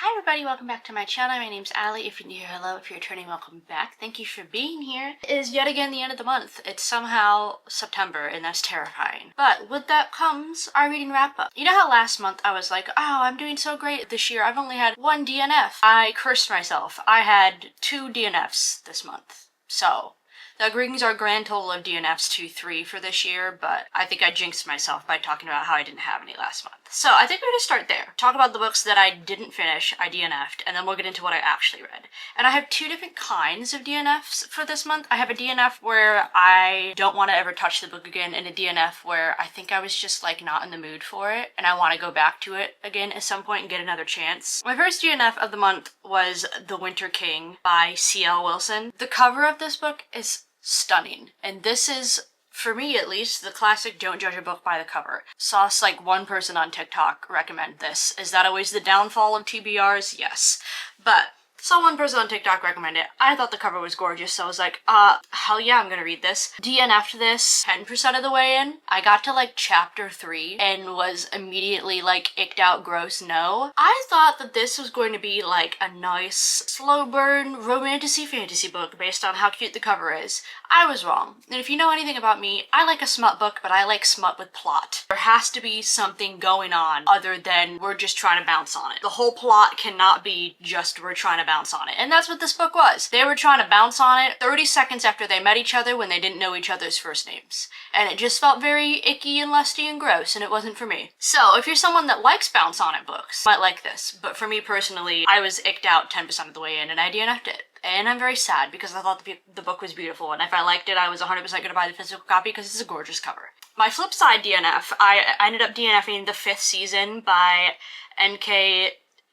Hi everybody, welcome back to my channel. My name's Allie. If you're new here, hello. If you're returning, welcome back. Thank you for being here. It is yet again the end of the month. It's somehow September and that's terrifying. But with that comes our reading wrap up. You know how last month I was like, oh, I'm doing so great this year. I've only had one DNF. I cursed myself. I had 2 DNFs this month. So that brings our grand total of DNFs to 3 for this year, but I think I jinxed myself by talking about how I didn't have any last month. So I think we're going to start there. Talk about the books that I didn't finish, I DNF'd, and then we'll get into what I actually read. And I have 2 different kinds of DNFs for this month. I have a DNF where I don't want to ever touch the book again, and a DNF where I think I was just like not in the mood for it, and I want to go back to it again at some point and get another chance. My first DNF of the month was The Winter King by C.L. Wilson. The cover of this book is stunning, and this is, for me at least, the classic don't judge a book by the cover. Saw like one person on TikTok recommend this. Is that always the downfall of TBRs? Yes. But saw one person on TikTok recommend it. I thought the cover was gorgeous, so I was like, hell yeah, I'm gonna read this. DNF'd this 10% of the way in. I got to like chapter 3 and was immediately like icked out, gross, no. I thought that this was going to be like a nice, slow burn, romantasy-fantasy book based on how cute the cover is. I was wrong. And if you know anything about me, I like a smut book, but I like smut with plot. There has to be something going on other than we're just trying to bounce on it. The whole plot cannot be just we're trying to bounce on it. And that's what this book was. They were trying to bounce on it 30 seconds after they met each other when they didn't know each other's first names. And it just felt very icky and lusty and gross, and it wasn't for me. So if you're someone that likes bounce on it books, you might like this. But for me personally, I was icked out 10% of the way in and I DNF'd it. And I'm very sad because I thought the book was beautiful, and if I liked it, I was 100% going to buy the physical copy because it's a gorgeous cover. My flip side DNF, I ended up DNFing the 5th season by N.K.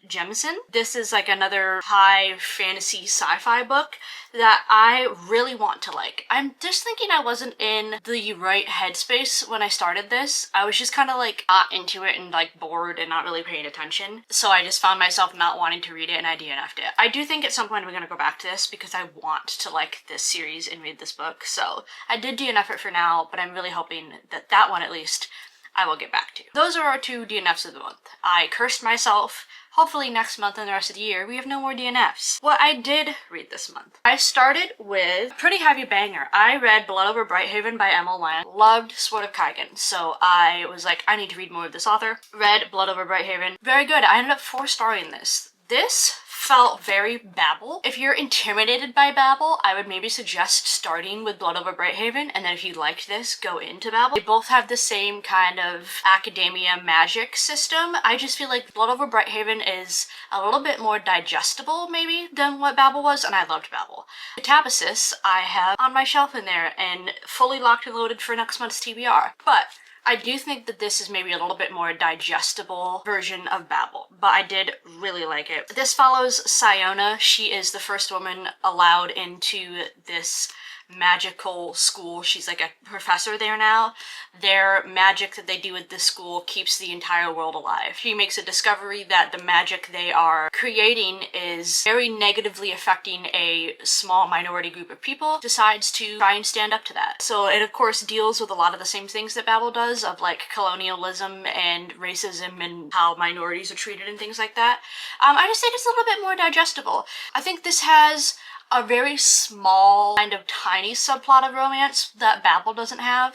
Jemisin. This is like another high fantasy sci-fi book that I really want to like. I'm just thinking I wasn't in the right headspace when I started this. I was just kind of like not into it and like bored and not really paying attention. So I just found myself not wanting to read it and I DNF'd it. I do think at some point I'm going to go back to this because I want to like this series and read this book. So I did DNF it for now, but I'm really hoping that that one at least I will get back to. Those are our 2 DNFs of the month. I cursed myself. Hopefully next month and the rest of the year, we have no more DNFs. What I did read this month. I started with a pretty heavy banger. I read Blood Over Brighthaven by Emma Land. Loved Sword of Kaigen. So I was like, I need to read more of this author. Read Blood Over Brighthaven. Very good. I ended up 4-starring this. This felt very Babel. If you're intimidated by Babel, I would maybe suggest starting with Blood Over Brighthaven, and then if you liked this, go into Babel. They both have the same kind of academia magic system. I just feel like Blood Over Brighthaven is a little bit more digestible, maybe, than what Babel was, and I loved Babel. Catabasis I have on my shelf in there, and fully locked and loaded for next month's TBR. But I do think that this is maybe a little bit more digestible version of Babel, but I did really like it. This follows Siona. She is the first woman allowed into this magical school. She's like a professor there now. Their magic that they do at this school keeps the entire world alive. She makes a discovery that the magic they are creating is very negatively affecting a small minority group of people, decides to try and stand up to that. So it of course deals with a lot of the same things that Babel does, of like colonialism and racism and how minorities are treated and things like that. I just think it's a little bit more digestible. I think this has a very small, kind of tiny subplot of romance that Babel doesn't have.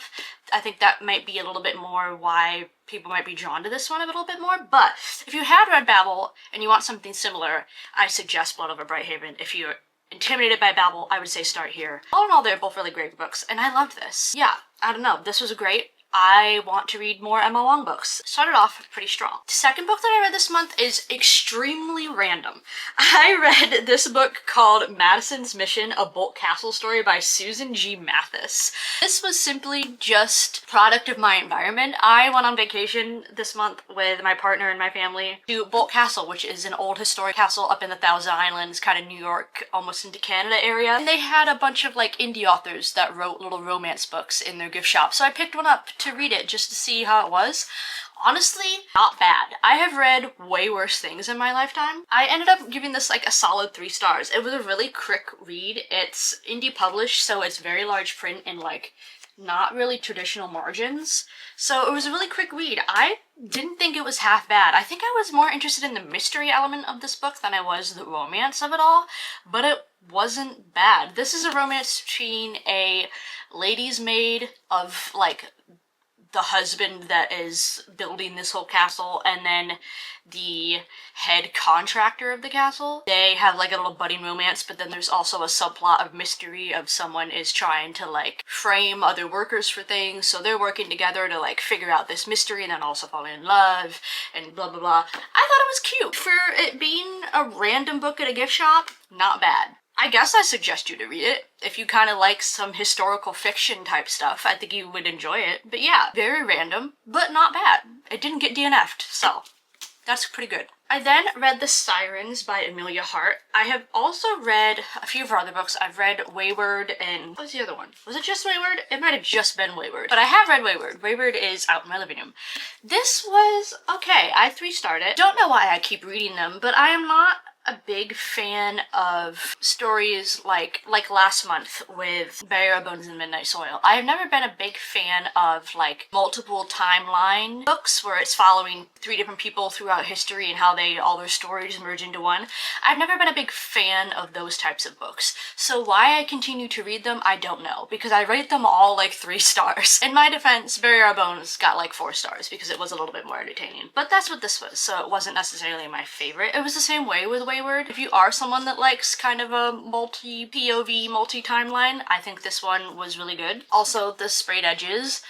I think that might be a little bit more why people might be drawn to this one a little bit more. But if you had read Babel and you want something similar, I suggest Blood Over Brighthaven. If you're intimidated by Babel, I would say start here. All in all, they're both really great books, and I loved this. Yeah, I don't know, this was great. I want to read more Emma Wong books. Started off pretty strong. The second book that I read this month is extremely random. I read this book called Madison's Mission, a Bolt Castle story by Susan G. Mathis. This was simply just product of my environment. I went on vacation this month with my partner and my family to Bolt Castle, which is an old historic castle up in the Thousand Islands, kind of New York, almost into Canada area. And they had a bunch of like indie authors that wrote little romance books in their gift shop. So I picked one up to read it just to see how it was. Honestly, not bad. I have read way worse things in my lifetime. I ended up giving this like a solid 3 stars. It was a really quick read. It's indie published, so it's very large print in like not really traditional margins. So it was a really quick read. I didn't think it was half bad. I think I was more interested in the mystery element of this book than I was the romance of it all, but it wasn't bad. This is a romance between a lady's maid of like the husband that is building this whole castle and then the head contractor of the castle. They have like a little budding romance, but then there's also a subplot of mystery of someone is trying to like frame other workers for things, so they're working together to like figure out this mystery and then also fall in love and blah blah blah. I thought it was cute. For it being a random book at a gift shop, not bad. I guess I suggest you to read it. If you kind of like some historical fiction type stuff, I think you would enjoy it. But yeah, very random, but not bad. It didn't get DNF'd, so that's pretty good. I then read The Sirens by Amelia Hart. I have also read a few of her other books. I've read Wayward and... what was the other one? Was it just Wayward? It might have just been Wayward. But I have read Wayward. Wayward is out in my living room. This was okay. I 3-starred it. Don't know why I keep reading them, but I am not a big fan of stories like last month with Burial Bones and Midnight Soil. I have never been a big fan of like multiple timeline books where it's following 3 different people throughout history and how all their stories merge into one. I've never been a big fan of those types of books. So why I continue to read them, I don't know, because I rate them all like 3 stars. In my defense, Burial Bones got like 4 stars because it was a little bit more entertaining. But that's what this was, so it wasn't necessarily my favorite. It was the same way with Wayward. If you are someone that likes kind of a multi-POV, multi-timeline, I think this one was really good. Also, the sprayed edges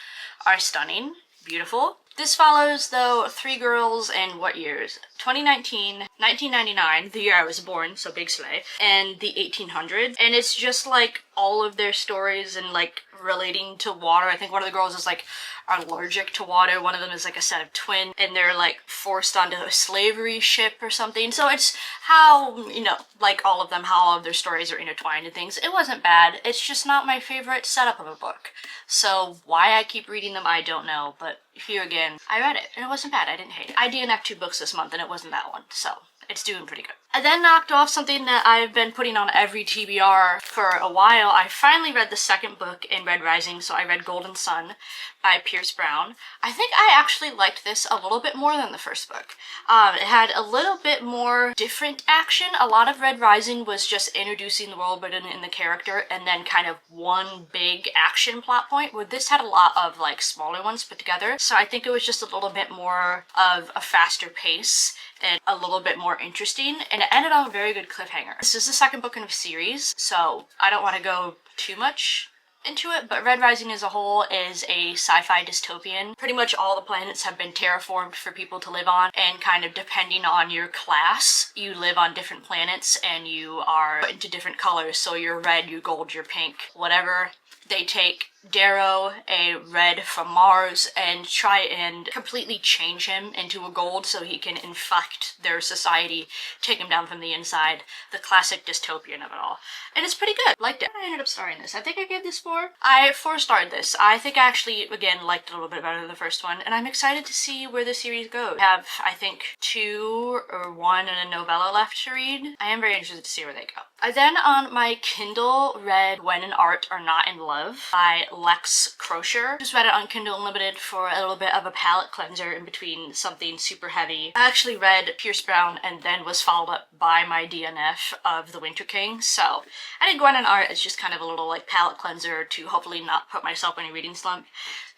are stunning, beautiful. This follows, though, 3 girls in what years? 2019, 1999, the year I was born, so big slay, and the 1800s. And it's just like all of their stories and like relating to water. I think one of the girls is like allergic to water. One of them is like a set of twins and they're like forced onto a slavery ship or something. So it's how, you know, like all of them, how all of their stories are intertwined and things. It wasn't bad. It's just not my favorite setup of a book. So why I keep reading them, I don't know. But here again, I read it and it wasn't bad. I didn't hate it. I DNF'd 2 books this month and it wasn't that one. So it's doing pretty good. I then knocked off something that I've been putting on every TBR for a while. I finally read the second book in Red Rising, so I read Golden Sun by Pierce Brown. I think I actually liked this a little bit more than the first book. It had a little bit more different action. A lot of Red Rising was just introducing the world building in the character and then kind of one big action plot point, where this had a lot of like smaller ones put together. So I think it was just a little bit more of a faster pace and a little bit more interesting, and it ended on a very good cliffhanger. This is the second book in a series, so I don't want to go too much into it, but Red Rising as a whole is a sci-fi dystopian. Pretty much all the planets have been terraformed for people to live on, and kind of depending on your class, you live on different planets and you are put into different colors. So you're red, you're gold, you're pink, whatever. They take Darrow, a red from Mars, and try and completely change him into a gold so he can infect their society, take him down from the inside. The classic dystopian of it all. And it's pretty good. Liked it. I ended up starring this. I think I gave this 4. I 4-starred this. I think I actually, again, liked it a little bit better than the first one, and I'm excited to see where the series goes. I have, I think, 2 or 1 and a novella left to read. I am very interested to see where they go. I then, on my Kindle, read Gwen and Art Are Not in Love by Lex Crosier. Just read it on Kindle Unlimited for a little bit of a palate cleanser in between something super heavy. I actually read Pierce Brown and then was followed up by my DNF of The Winter King, so I think Gwen and Art is just kind of a little like palate cleanser to hopefully not put myself in a reading slump.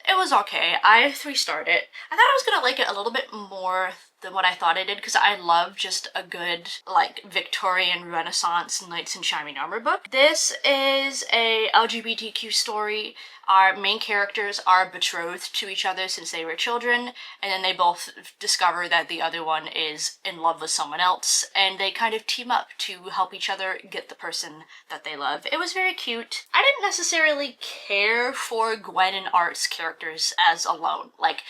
It was okay. I 3-starred it. I thought I was gonna like it a little bit more than what I thought I did, because I love just a good like Victorian Renaissance knights in shining armor book. This is a LGBTQ story. Our main characters are betrothed to each other since they were children, and then they both discover that the other one is in love with someone else, and they kind of team up to help each other get the person that they love. It was very cute. I didn't necessarily care for Gwen and Art's characters as alone. Like,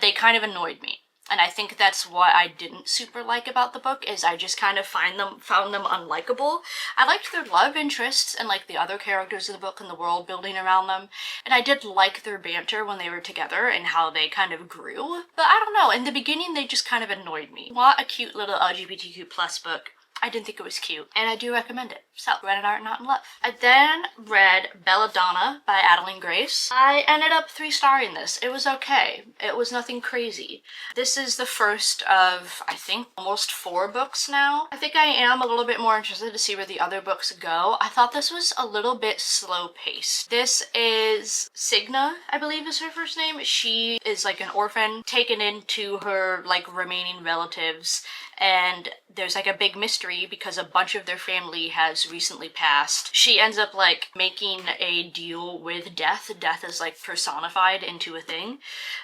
they kind of annoyed me. And I think that's what I didn't super like about the book, is I just kind of found them unlikable. I liked their love interests and like the other characters of the book and the world building around them. And I did like their banter when they were together and how they kind of grew. But I don't know, in the beginning they just kind of annoyed me. I want a cute little LGBTQ plus book. I didn't think it was cute, and I do recommend it. So, Red and Art Not in Love. I then read Belladonna by Adeline Grace. I ended up 3-starring this. It was okay. It was nothing crazy. This is the first of, I think, almost 4 books now. I think I am a little bit more interested to see where the other books go. I thought this was a little bit slow-paced. This is Signa, I believe is her first name. She is like an orphan taken into her like remaining relatives, and there's like a big mystery because a bunch of their family has recently passed. She ends up like making a deal with death. Death is like personified into a thing.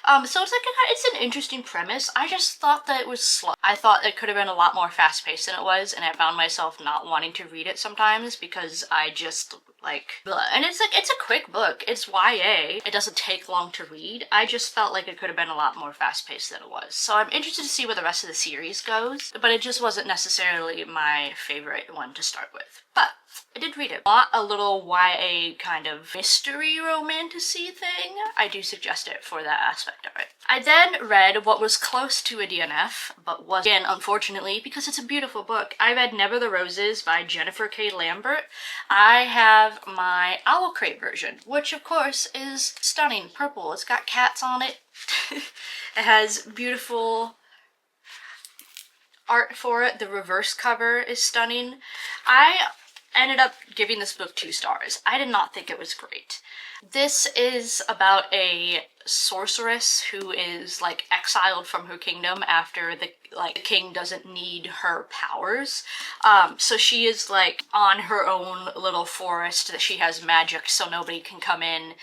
So it's like it's an interesting premise. I just thought that it was slow. I thought it could have been a lot more fast-paced than it was, and I found myself not wanting to read it sometimes because I just like blah. And it's like, it's a quick book. It's YA. It doesn't take long to read. I just felt like it could have been a lot more fast-paced than it was. So I'm interested to see where the rest of the series goes, but it just wasn't necessarily my favorite one to start with. But I did read it. Not a little YA kind of mystery romantasy thing. I do suggest it for that aspect of it. I then read what was close to a DNF, but was, again, unfortunately, because it's a beautiful book. I read Never the Roses by Jennifer K. Lambert. I have my Owl Crate version, which of course is stunning. Purple. It's got cats on it. It has beautiful art for it. The reverse cover is stunning. I ended up giving this book 2 stars. I did not think it was great. This is about a sorceress who is like exiled from her kingdom after the king doesn't need her powers. So she is like on her own little forest that she has magic so nobody can come in,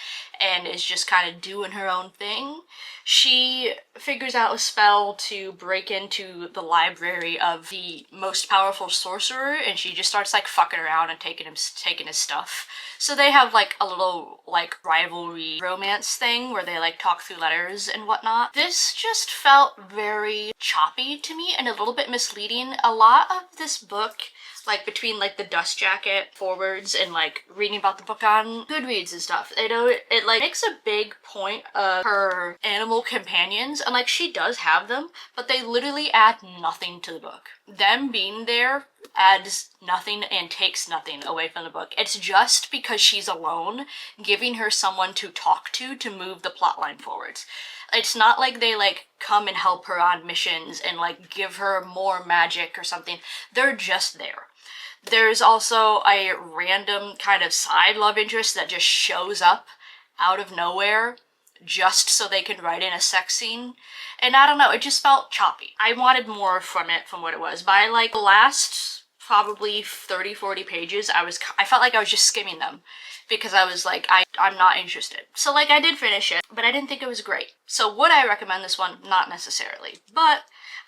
and is just kind of doing her own thing. She figures out a spell to break into the library of the most powerful sorcerer, and she just starts like fucking around and taking his stuff. So they have like a little like rivalry romance thing where they like talk through letters and whatnot. This just felt very choppy to me and a little bit misleading. A lot of this book, like between like the dust jacket forwards and like reading about the book on Goodreads and stuff, you know, it like makes a big point of her animal companions, and like she does have them, but they literally add nothing to the book. Them being there adds nothing and takes nothing away from the book. It's just because she's alone, giving her someone to talk to move the plotline forwards. It's not like they like come and help her on missions and like give her more magic or something. They're just there. There's also a random kind of side love interest that just shows up out of nowhere just so they can write in a sex scene. And I don't know, it just felt choppy. I wanted more from it from what it was. By like the last probably 30-40 pages, I felt like I was just skimming them because I was like, I'm not interested. So like I did finish it, but I didn't think it was great. So would I recommend this one? Not necessarily, but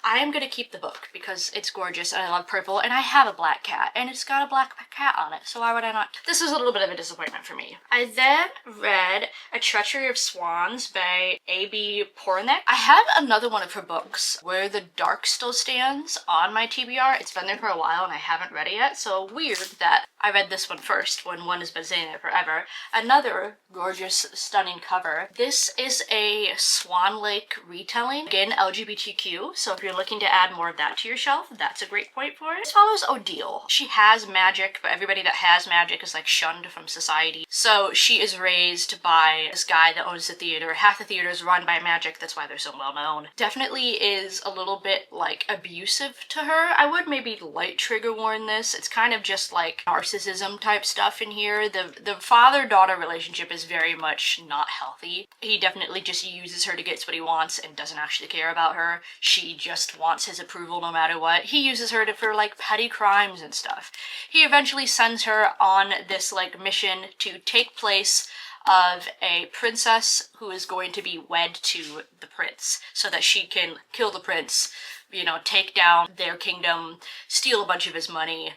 I am going to keep the book because it's gorgeous and I love purple, and I have a black cat and it's got a black cat on it, so why would I not? This was a little bit of a disappointment for me. I then read A Treachery of Swans by A.B. Poranek. I have another one of her books, Where the Dark Still Stands, on my TBR. It's been there for a while and I haven't read it yet, so weird that I read this one first when one has been sitting there forever. Another gorgeous, stunning cover. This is a Swan Lake retelling, again LGBTQ, so if you're looking to add more of that to your shelf, that's a great point for it. This follows Odile. She has magic, but everybody that has magic is like shunned from society. So she is raised by this guy that owns the theater. Half the theater is run by magic, that's why they're so well known. Definitely is a little bit like abusive to her. I would maybe light trigger warn this. It's kind of just like narcissism type stuff in here. The father-daughter relationship is very much not healthy. He definitely just uses her to get what he wants and doesn't actually care about her. She just wants his approval no matter what. He uses her for like petty crimes and stuff. He eventually sends her on this like mission to take place of a princess who is going to be wed to the prince so that she can kill the prince, you know, take down their kingdom, steal a bunch of his money,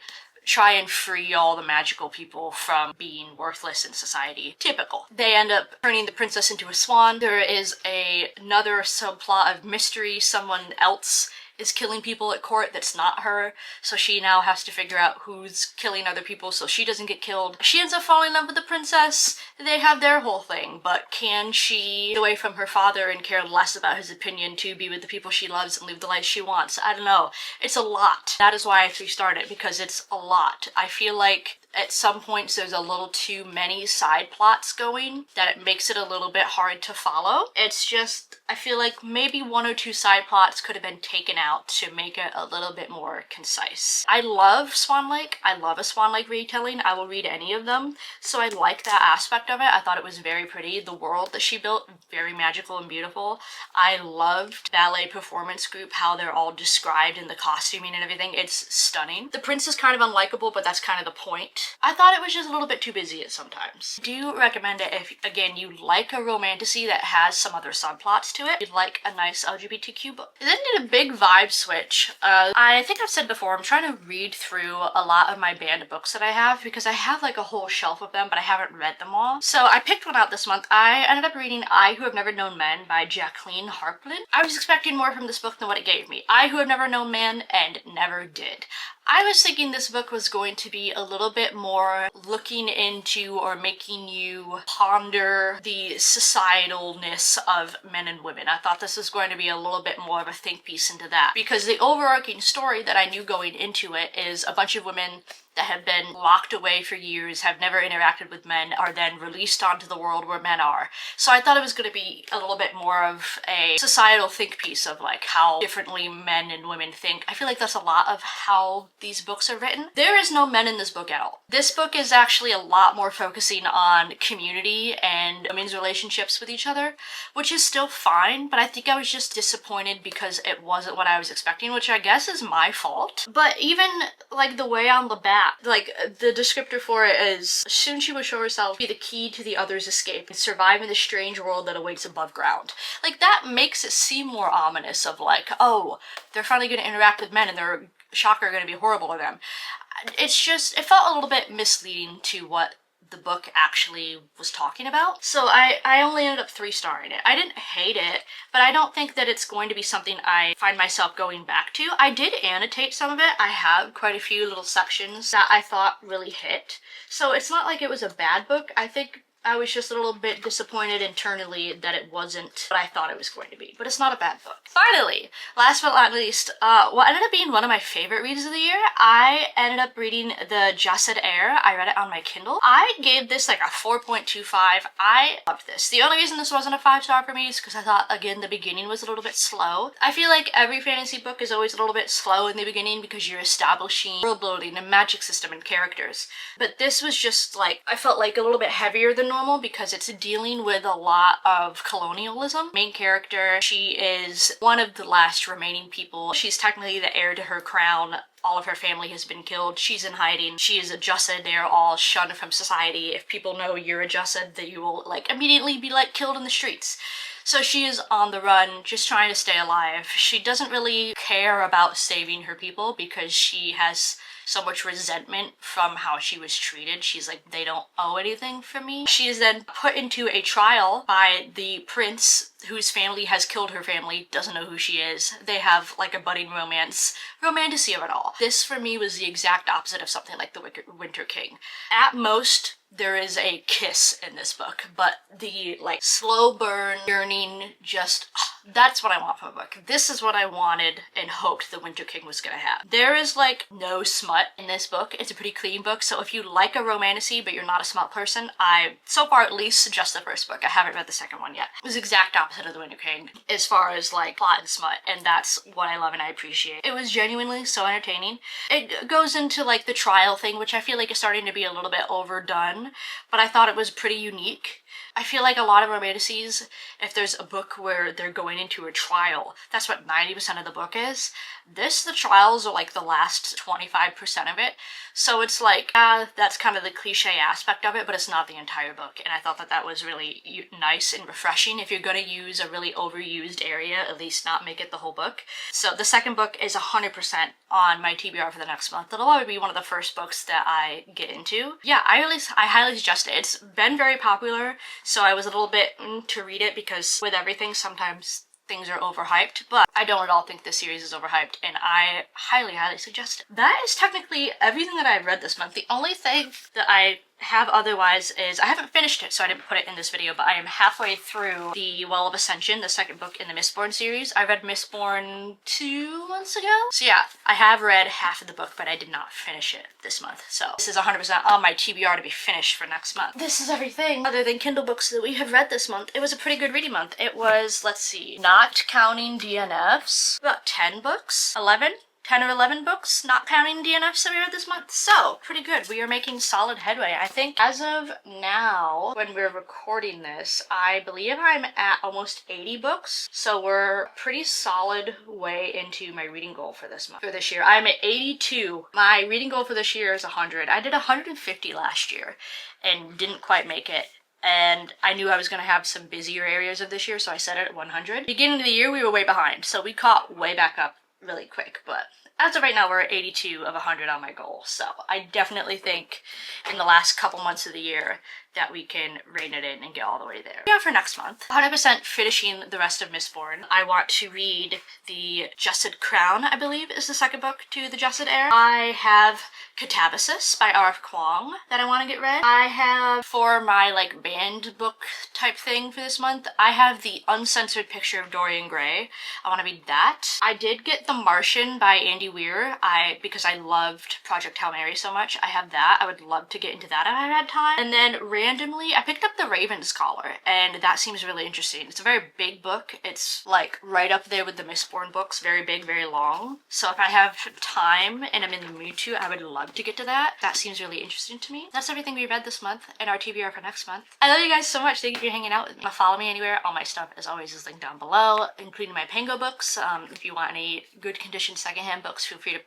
try and free all the magical people from being worthless in society. Typical. They end up turning the princess into a swan. There is another subplot of mystery. Someone else is killing people at court that's not her, so she now has to figure out who's killing other people so she doesn't get killed. She ends up falling in love with the princess. They have their whole thing, but can she get away from her father and care less about his opinion to be with the people she loves and live the life she wants? I don't know. It's a lot. That is why I restarted, because it's a lot. I feel like at some points there's a little too many side plots going that it makes it a little bit hard to follow. It's just, I feel like maybe 1 or 2 side plots could have been taken out to make it a little bit more concise. I love Swan Lake. I love a Swan Lake retelling. I will read any of them. So I like that aspect of it. I thought it was very pretty. The world that she built, very magical and beautiful. I loved ballet performance group, how they're all described in the costuming and everything. It's stunning. The prince is kind of unlikable, but that's kind of the point. I thought it was just a little bit too busy at sometimes. Do recommend it if, again, you like a romantasy that has some other subplots to it. You'd like a nice LGBTQ book. It then did a big vibe switch. I think I've said before, I'm trying to read through a lot of my banned books that I have because I have like a whole shelf of them, but I haven't read them all. So I picked one out this month. I ended up reading I Who Have Never Known Men by Jacqueline Harplin. I was expecting more from this book than what it gave me. I Who Have Never Known Men, and never did. I was thinking this book was going to be a little bit more looking into or making you ponder the societalness of men and women. I thought this was going to be a little bit more of a think piece into that, because the overarching story that I knew going into it is a bunch of women that have been locked away for years, have never interacted with men, are then released onto the world where men are. So I thought it was going to be a little bit more of a societal think piece of like how differently men and women think. I feel like that's a lot of how these books are written. There is no men in this book at all. This book is actually a lot more focusing on community and women's relationships with each other, which is still fine, but I think I was just disappointed because it wasn't what I was expecting, which I guess is my fault. But even like the way on the back, like the descriptor for it is, soon she will show herself be the key to the other's escape and survive in the strange world that awaits above ground. Like that makes it seem more ominous of like, oh, they're finally going to interact with men and they're shocker going to be horrible to them. It's just, it felt a little bit misleading to what the book actually was talking about. So I only ended up 3-starring it. I didn't hate it, but I don't think that it's going to be something I find myself going back to. I did annotate some of it. I have quite a few little sections that I thought really hit. So it's not like it was a bad book. I think I was just a little bit disappointed internally that it wasn't what I thought it was going to be, but it's not a bad book. Finally, last but not least, what ended up being one of my favorite reads of the year, I ended up reading The Jessed Heir. I read it on my Kindle. I gave this like a 4.25. I loved this. The only reason this wasn't a 5-star for me is because I thought, again, the beginning was a little bit slow. I feel like every fantasy book is always a little bit slow in the beginning because you're establishing world building and magic system and characters. But this was just like, I felt like a little bit heavier than normal because it's dealing with a lot of colonialism. Main character, she is one of the last remaining people. She's technically the heir to her crown. All of her family has been killed. She's in hiding. She is a Jessed. They're all shunned from society. If people know you're a Jessed, that you will like immediately be like killed in the streets. So she is on the run, just trying to stay alive. She doesn't really care about saving her people because she has so much resentment from how she was treated. She's like, they don't owe anything from me. She is then put into a trial by the prince whose family has killed her family, doesn't know who she is. They have like a budding romantasy of it all. This for me was the exact opposite of something like The Winter King. At most, there is a kiss in this book, but the like slow burn, yearning, just that's what I want from a book. This is what I wanted and hoped The Winter King was gonna have. There is like no smut in this book. It's a pretty clean book, so if you like a romantasy but you're not a smut person, I so far at least suggest the first book. I haven't read the second one yet. It was the exact opposite of The Winter King as far as like plot and smut, and that's what I love and I appreciate. It was genuinely so entertaining. It goes into like the trial thing, which I feel like is starting to be a little bit overdone, but I thought it was pretty unique. I feel like a lot of romantases, if there's a book where they're going into a trial, that's what 90% of the book is. The trials are like the last 25% of it. So it's like, that's kind of the cliche aspect of it, but it's not the entire book. And I thought that that was really nice and refreshing. If you're going to use a really overused area, at least not make it the whole book. So the second book is 100% on my TBR for the next month. It'll probably be one of the first books that I get into. Yeah, I highly suggest it. It's been very popular, so I was a little bit to read it because with everything, sometimes things are overhyped, but I don't at all think this series is overhyped, and I highly suggest it. That is technically everything that I've read this month. The only thing that I have otherwise is I haven't finished it, so I didn't put it in this video, but I am halfway through the Well of Ascension, the second book in the Mistborn series. I read Mistborn 2 months ago. So yeah, I have read half of the book, but I did not finish it this month. So this is 100% on my TBR to be finished for next month. This is everything other than Kindle books that we have read this month. It was a pretty good reading month. It was, let's see, not counting DNFs, about 10 books, 10 or 11 books, not counting DNFs that we read this month. So, pretty good. We are making solid headway. I think as of now, when we're recording this, I believe I'm at almost 80 books. So we're pretty solid way into my reading goal for this month, for this year. I'm at 82. My reading goal for this year is 100. I did 150 last year and didn't quite make it. And I knew I was going to have some busier areas of this year, so I set it at 100. Beginning of the year, we were way behind, so we caught way back up really quick, but as of right now, we're at 82 of 100 on my goal, so I definitely think in the last couple months of the year that we can rein it in and get all the way there. Yeah, for next month, 100% finishing the rest of Mistborn. I want to read the Jessed Crown, I believe is the second book to the Jessed Heir. I have Catabasis by R.F. Kuang that I want to get read. I have, for my like banned book type thing for this month, I have the Uncensored Picture of Dorian Gray. I want to read that. I did get The Martian by Andy Weir, because I loved Project Hail Mary so much. I have that. I would love to get into that if I had time. And then randomly, I picked up The Raven Scholar, and that seems really interesting. It's a very big book. It's like right up there with the Mistborn books, very big, very long. So if I have time and I'm in the mood to, I would love to get to that. That seems really interesting to me. That's everything we read this month and our TBR for next month. I love you guys so much. Thank you for hanging out with me. Follow me anywhere. All my stuff, as always, is linked down below, including my Pango books. If you want any good condition secondhand books, feel free to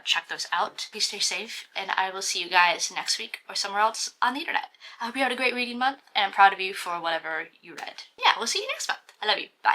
check those out. Please stay safe, and I will see you guys next week or somewhere else on the internet. I hope you had a great reading month, and I'm proud of you for whatever you read. Yeah, we'll see you next month. I love you. Bye.